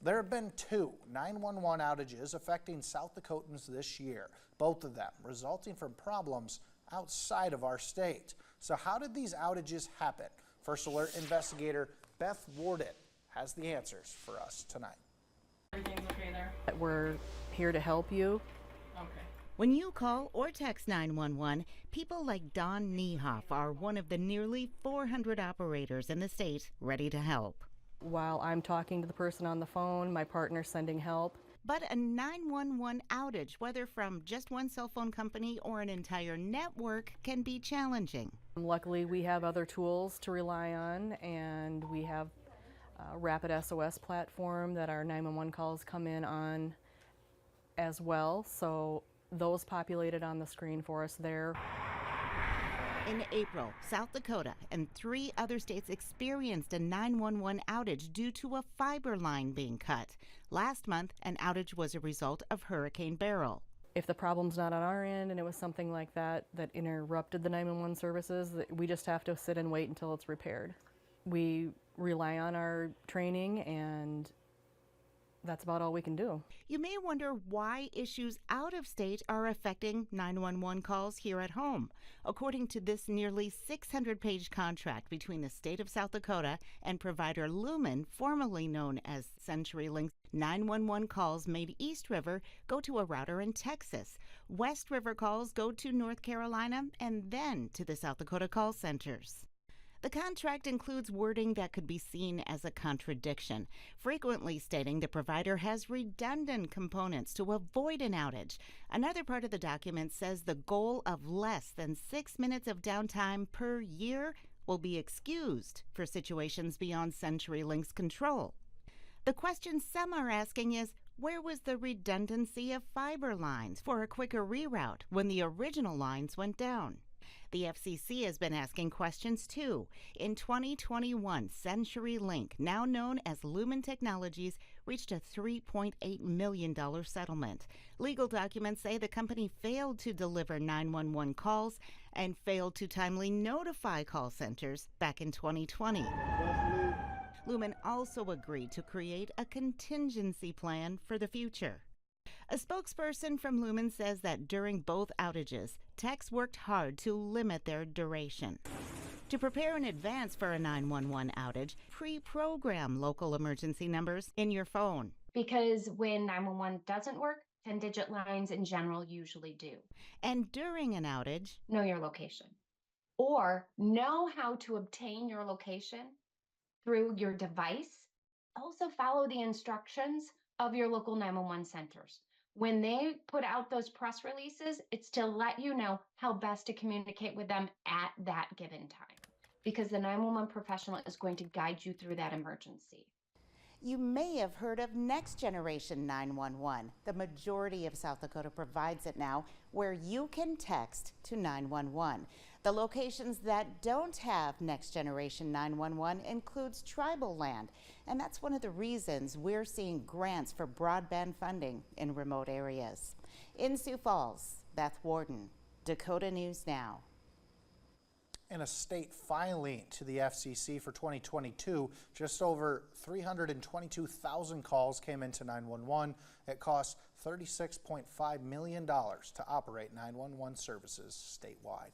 There have been 2 911 outages affecting South Dakotans this year, both of them resulting from problems outside of our state. So how did these outages happen? First Alert investigator Beth Warden has the answers for us tonight. Everything's okay there? We're here to help you. Okay. When you call or text 911, people like Don Niehoff are one of the nearly 400 operators in the state ready to help. While I'm talking to the person on the phone, my partner's sending help. But a 911 outage, whether from just one cell phone company or an entire network, can be challenging. Luckily, we have other tools to rely on, and we have a rapid SOS platform that our 911 calls come in on as well. So those populated on the screen for us there. In April, South Dakota and 3 other states experienced a 911 outage due to a fiber line being cut. Last month, an outage was a result of Hurricane Beryl. If the problem's not on our end and it was something like that that interrupted the 911 services, we just have to sit and wait until it's repaired. We rely on our training, and that's about all we can do. You may wonder why issues out of state are affecting 911 calls here at home. According to this nearly 600-page contract between the state of South Dakota and provider Lumen, formerly known as CenturyLink, 911 calls made East River go to a router in Texas. West River calls go to North Carolina and then to the South Dakota call centers. The contract includes wording that could be seen as a contradiction, frequently stating the provider has redundant components to avoid an outage. Another part of the document says the goal of less than 6 minutes of downtime per year will be excused for situations beyond CenturyLink's control. The question some are asking is, where was the redundancy of fiber lines for a quicker reroute when the original lines went down? The FCC has been asking questions too. In 2021, CenturyLink, now known as Lumen Technologies, reached a $3.8 million settlement. Legal documents say the company failed to deliver 911 calls and failed to timely notify call centers back in 2020. Lumen also agreed to create a contingency plan for the future. A spokesperson from Lumen says that during both outages, techs worked hard to limit their duration. To prepare in advance for a 911 outage, pre-program local emergency numbers in your phone. Because when 911 doesn't work, 10-digit lines in general usually do. And during an outage, know your location. Or know how to obtain your location through your device. Also follow the instructions of your local 911 centers. When they put out those press releases, it's to let you know how best to communicate with them at that given time, because the 911 professional is going to guide you through that emergency. you may have heard of Next Generation 911. The majority of South Dakota provides it now, where you can text to 911. The locations that don't have Next Generation 911 includes tribal land, and that's one of the reasons we're seeing grants for broadband funding in remote areas. In Sioux Falls, Beth Warden, Dakota News Now. In a state filing to the FCC for 2022, just over 322,000 calls came into 911. It costs $36.5 million to operate 911 services statewide.